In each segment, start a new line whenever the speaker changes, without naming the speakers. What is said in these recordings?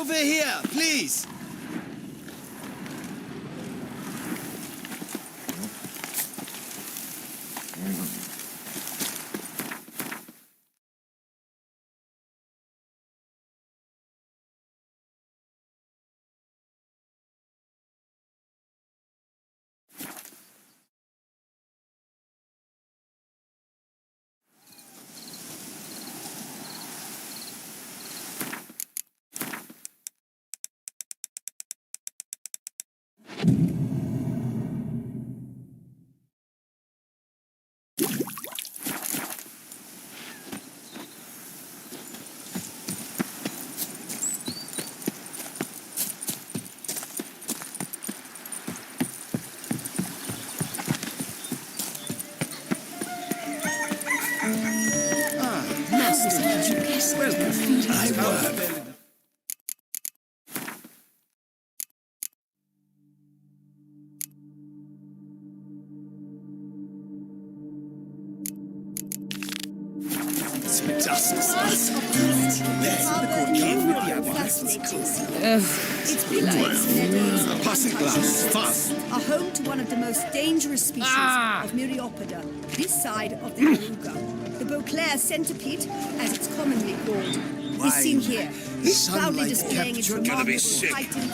Over here, please.
Passing glass, fast.
Are home to one of the most dangerous species of Myriapoda, this side of the Aruga. The Beauclair centipede, as it's commonly called, is seen here, proudly displaying its remarkable heightened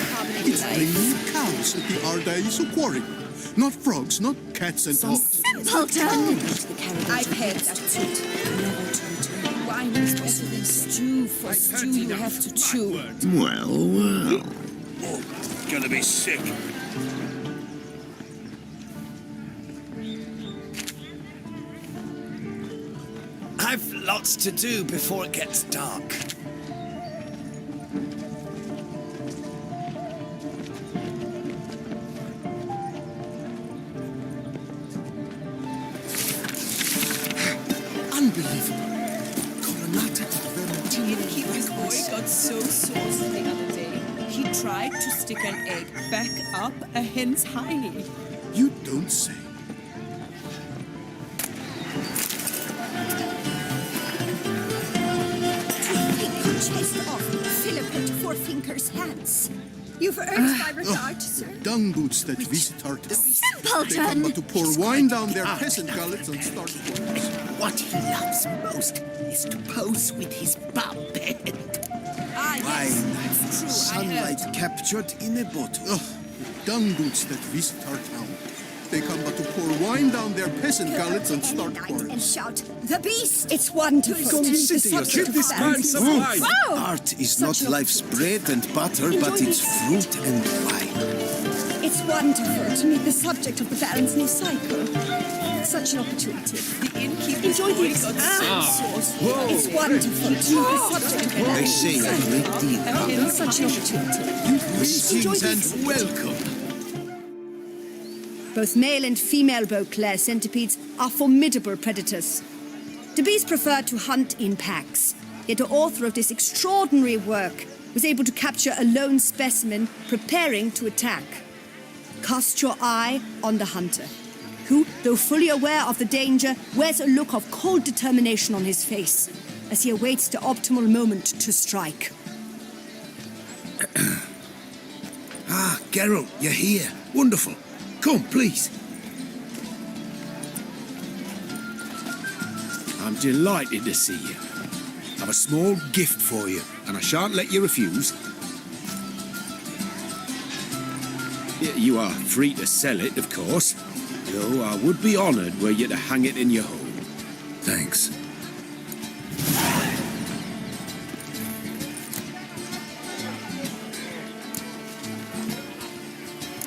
carbonated life.
Cows at the Ardaiso quarry. Not frogs, not cats and dogs.
Simpleton! I've heard that too. Wine is better than stew. For stew you have to chew.
Well.
Oh, gonna be sick. I've lots to do before it gets dark.
Unbelievable.
The innkeeper's boy got so saucy the other day, he tried to stick an egg back up a hen's hiney.
You don't say.
Chased off Philippa Fourfinger's hands. You've earned my regard, sir.
Dung boots that visit our town. They come
Simpleton!
but to pour wine down their peasant gullets and start quarrels.
What he loves most is to pose with his bum.
Ah, yes, that's true.
Sunlight captured in a bottle.
Ugh, the dung boots that visit our town. They come but to pour wine down their peasant gullets and start
And
quarrels.
shout, "The beast!" It's wonderful.
Consider yourself. Give this man some wine.
Wow!
Art is
Such
not
an
life's bread and butter, but
Enjoy
it's
this.
fruit and wine.
It's wonderful to meet the subject of the Baron's new cycle. Such an opportunity.
The innkeeper's
Enjoy
boy
this.
got so saucy.
It's wonderful to meet the subject of the
They
Baron's
say
new
a
cycle.
great deal.
Such an opportunity.
Greetings
this.
and welcome.
Both male and female Beauclair centipedes are formidable predators. The bees prefer to hunt in packs, yet the author of this extraordinary work was able to capture a lone specimen preparing to attack. Cast your eye on the hunter, who, though fully aware of the danger, wears a look of cold determination on his face as he awaits the optimal moment to strike.
Geralt, you're here. Wonderful. Come, please. I'm delighted to see you. I've a small gift for you, and I shan't let you refuse. You are free to sell it, of course, though I would be honoured were you to hang it in your home. Thanks.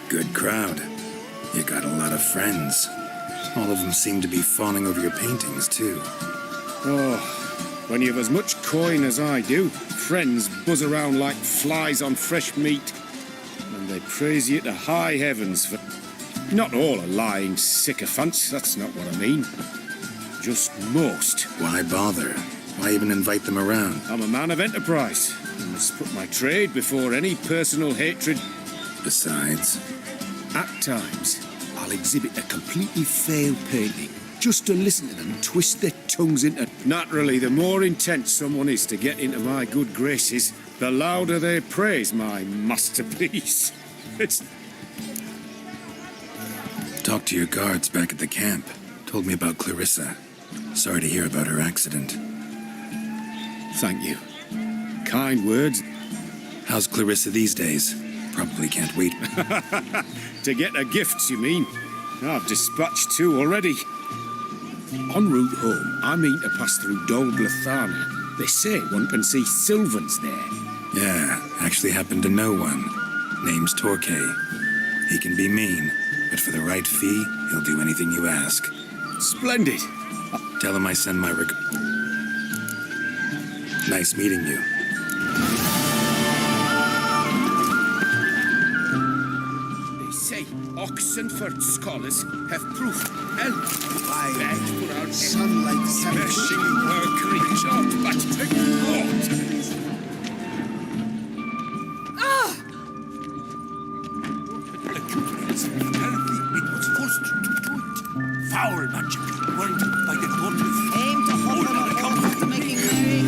Good crowd. You got a lot of friends. All of them seem to be fawning over your paintings, too.
Oh, when you've as much coin as I do, friends buzz around like flies on fresh meat. And they praise you to high heavens for... Not all are lying sycophants, that's not what I mean. Just most.
Why bother? Why even invite them around?
I'm a man of enterprise. I must put my trade before any personal hatred.
Besides,
At times, I'll exhibit a completely failed painting just to listen to them twist their tongues into...
Naturally, the more intent someone is to get into my good graces, the louder they praise my masterpiece. It's...
Talked to your guards back at the camp. Told me about Clarissa. Sorry to hear about her accident.
Thank you. Kind words.
How's Clarissa these days? Probably can't wait.
To get her gifts, you mean? I've dispatched 2 already. En route home, I mean to pass through Dol Blathana. They say one can see Sylvans there.
Yeah, actually happen to know one. Name's Torquay. He can be mean, but for the right fee, he'll do anything you ask.
Splendid.
Tell him I send my Nice meeting you.
They say Oxenford scholars have proved bad for our
Sunlight
smashing her creature, but what?
Apparently, it was forced to do it. Foul magic, worked by the daughters.
Aim to hop on a horse to making merry.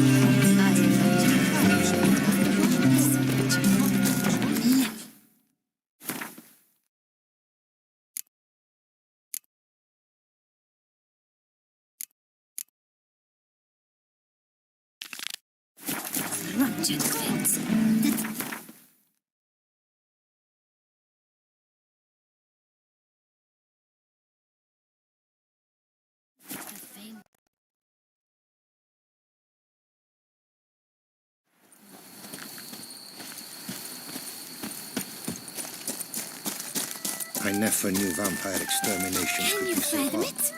I never knew vampire extermination
Can
could
you
be so
fathom
hard.
it?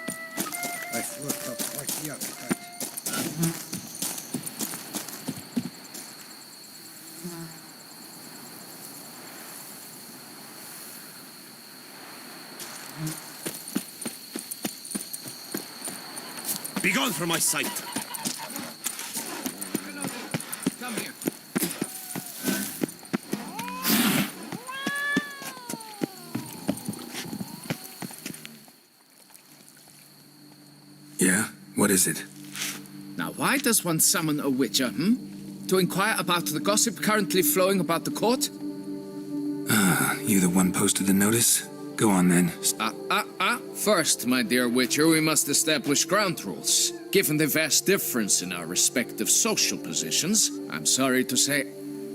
I've worked out quite the appetite.
Begone from my sight!
Come here.
Yeah? What is it?
Now, why does one summon a witcher, To inquire about the gossip currently flowing about the court?
You the one posted the notice? Go on then.
First, my dear witcher, we must establish ground rules. Given the vast difference in our respective social positions, I'm sorry to say,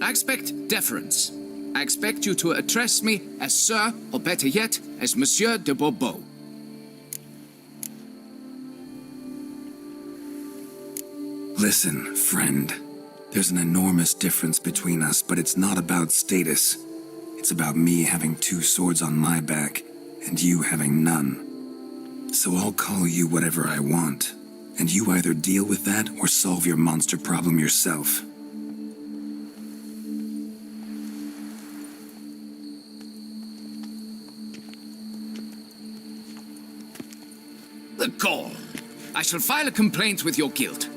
I expect deference. I expect you to address me as Sir, or better yet, as Monsieur de Bourbeau.
Listen, friend. There's an enormous difference between us, but it's not about status. It's about me having 2 swords on my back, and you having none. So I'll call you whatever I want, and you either deal with that or solve your monster problem yourself.
The gall! I shall file a complaint with your guild.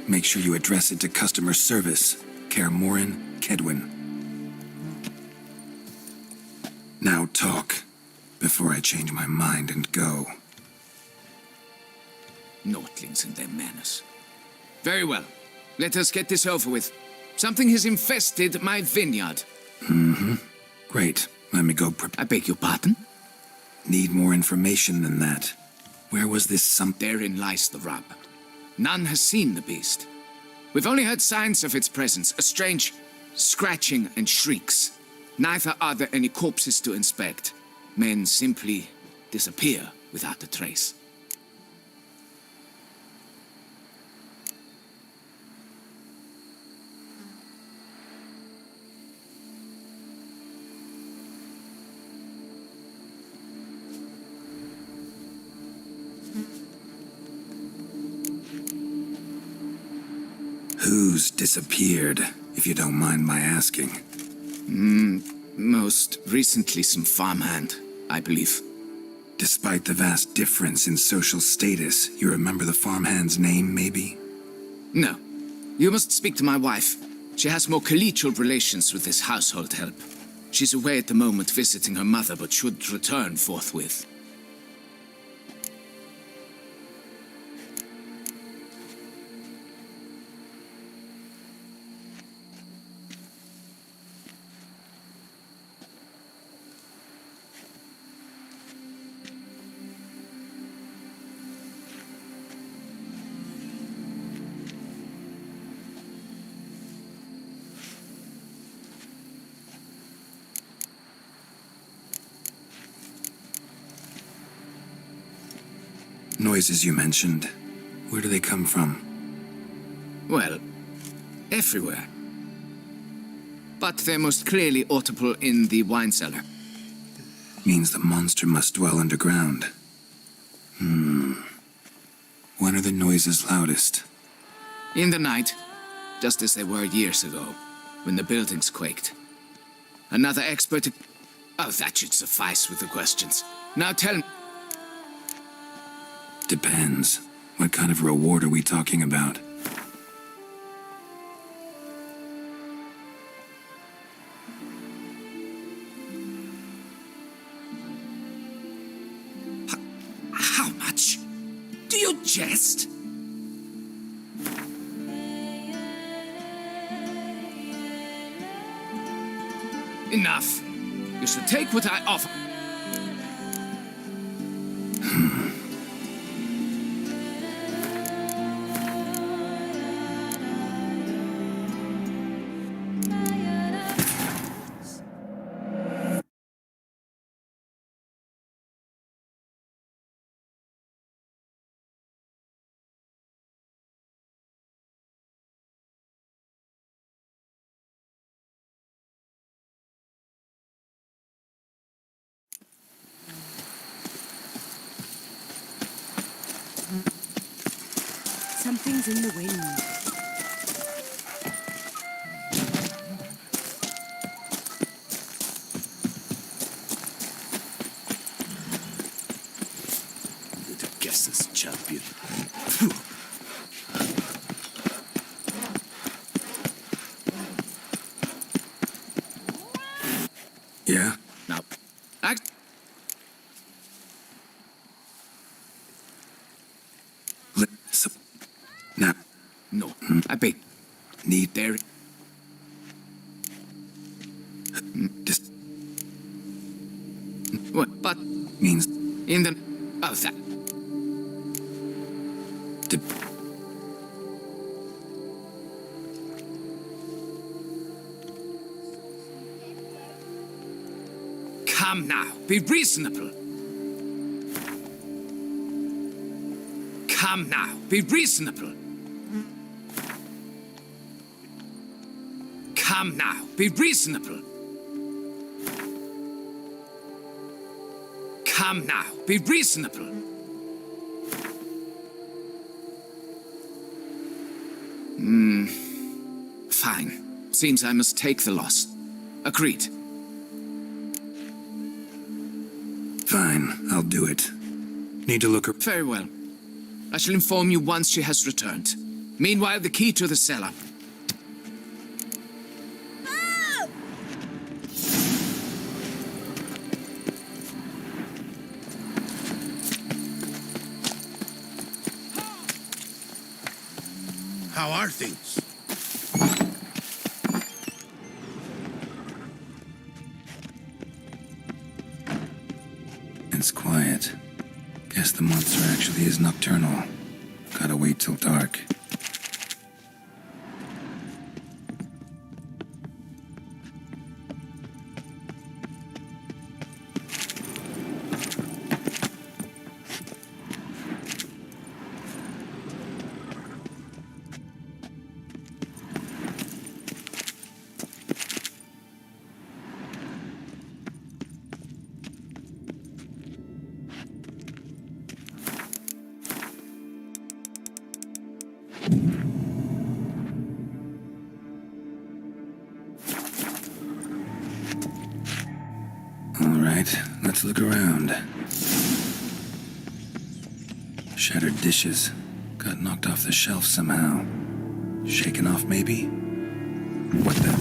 Make sure you address it to customer service. Kaer Morhen, Kedwin. Now talk, before I change my mind and go.
Notlings and their manners. Very well. Let us get this over with. Something has infested my vineyard.
Great. Let me go
I beg your pardon?
Need more information than that. Where was this something?
Therein lies the rub. None has seen the beast. We've only heard signs of its presence, a strange scratching and shrieks. Neither are there any corpses to inspect. Men simply disappear without a trace.
Who's disappeared, if you don't mind my asking?
Most recently some farmhand, I believe.
Despite the vast difference in social status, you remember the farmhand's name, maybe?
No. You must speak to my wife. She has more collegial relations with this household help. She's away at the moment visiting her mother, but should return forthwith.
noises you mentioned, where do they come from?
Well, everywhere. But they're most clearly audible in the wine cellar.
Means the monster must dwell underground. When are the noises loudest?
In the night, just as they were years ago, when the buildings quaked. Another expert... Oh, that should suffice with the questions. Now tell me...
Depends. What kind of reward are we talking about?
How much? Do you jest? Enough. You should take what I offer.
Something's in the wind.
You'd have guessed this, champion.
Yeah?
Now, act...
Now,
No, I beg.
need
There...
just
What? But
means
in the... Oh, that...
to
Come now, be reasonable. Come now, be reasonable. Come now, be reasonable. Come now, be reasonable. Fine. Seems I must take the loss. Agreed.
Fine, I'll do it. Need to look her.
Very well. I shall inform you once she has returned. Meanwhile, the key to the cellar.
How are things?
It's quiet. Guess the monster actually is nocturnal. Gotta wait till dark. Alright, let's look around. Shattered dishes. Got knocked off the shelf somehow. Shaken off, maybe? What the?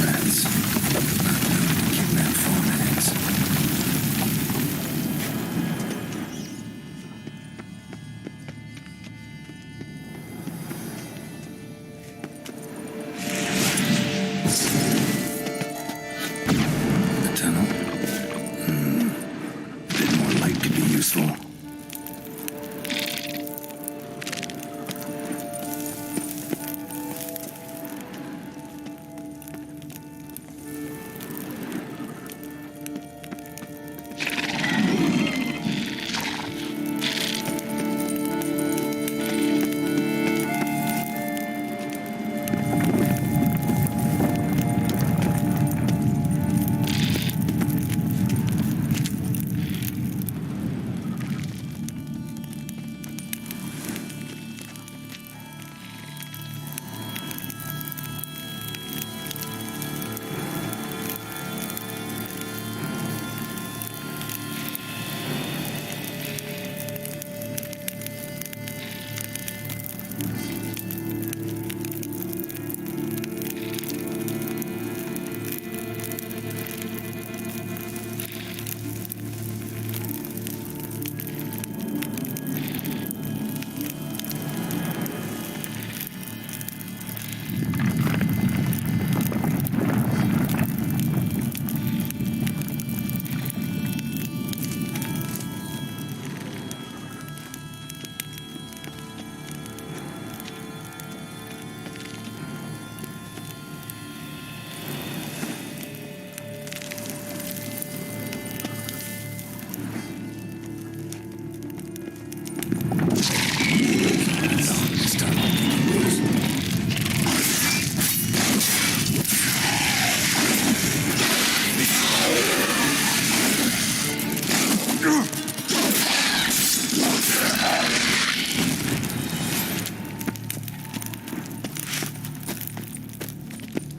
Rats. Not known to kidnap farmhands. The tunnel? A bit more light could be useful.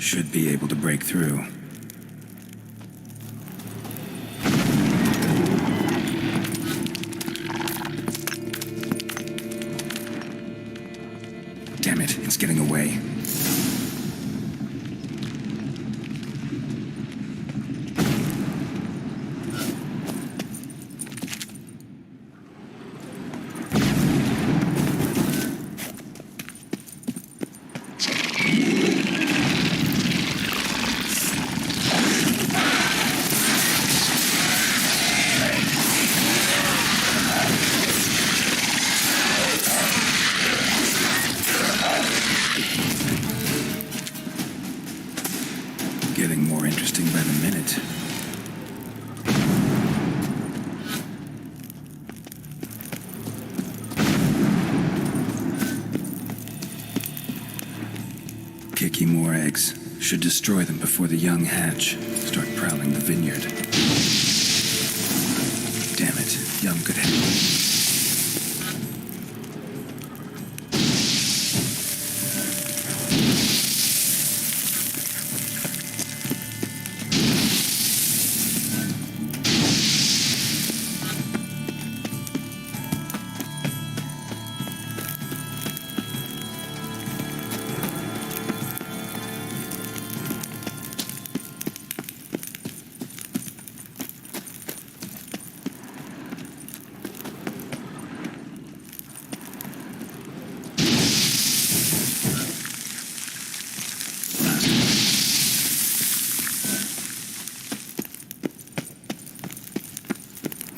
Should be able to break through. Damn it, it's getting away. Getting more interesting by the minute. Kicky more eggs. Should destroy them before the young hatch. Start prowling the vineyard. Damn it, young could handle it.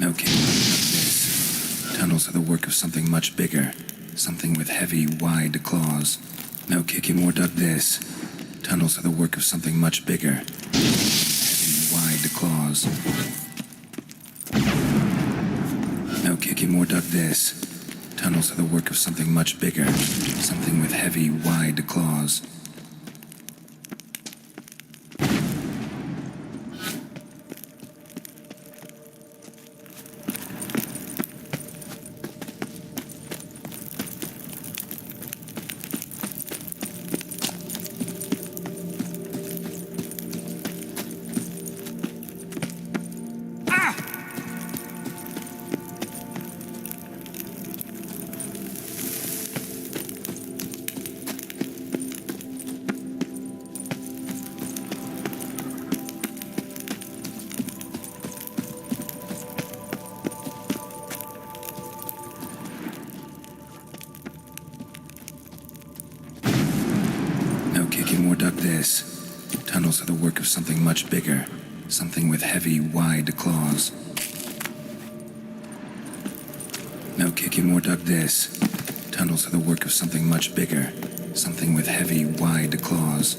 Okay, this. Tunnels are the work of something much bigger. Something with heavy, wide claws. No kicking or dug this. Tunnels are the work of something much bigger. Heavy, wide claws. No kicking or dug this. Tunnels are the work of something much bigger. Something with heavy, wide claws. Or dug this. Tunnels are the work of something much bigger. Something with heavy, wide claws. No kicking or dug this. Tunnels are the work of something much bigger. Something with heavy, wide claws.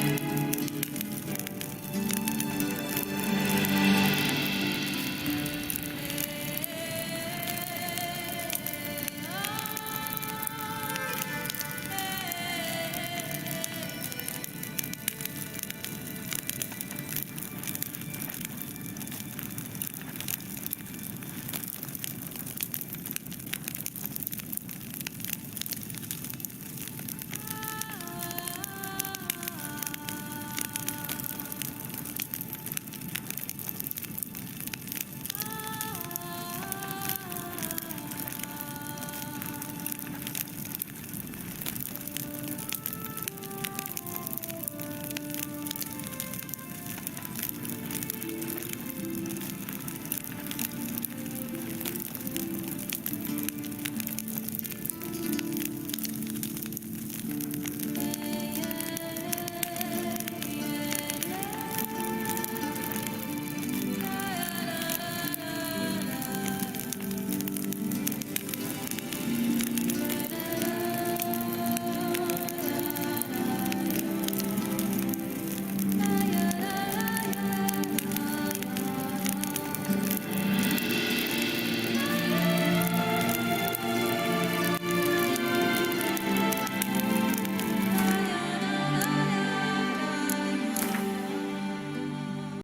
Witcher.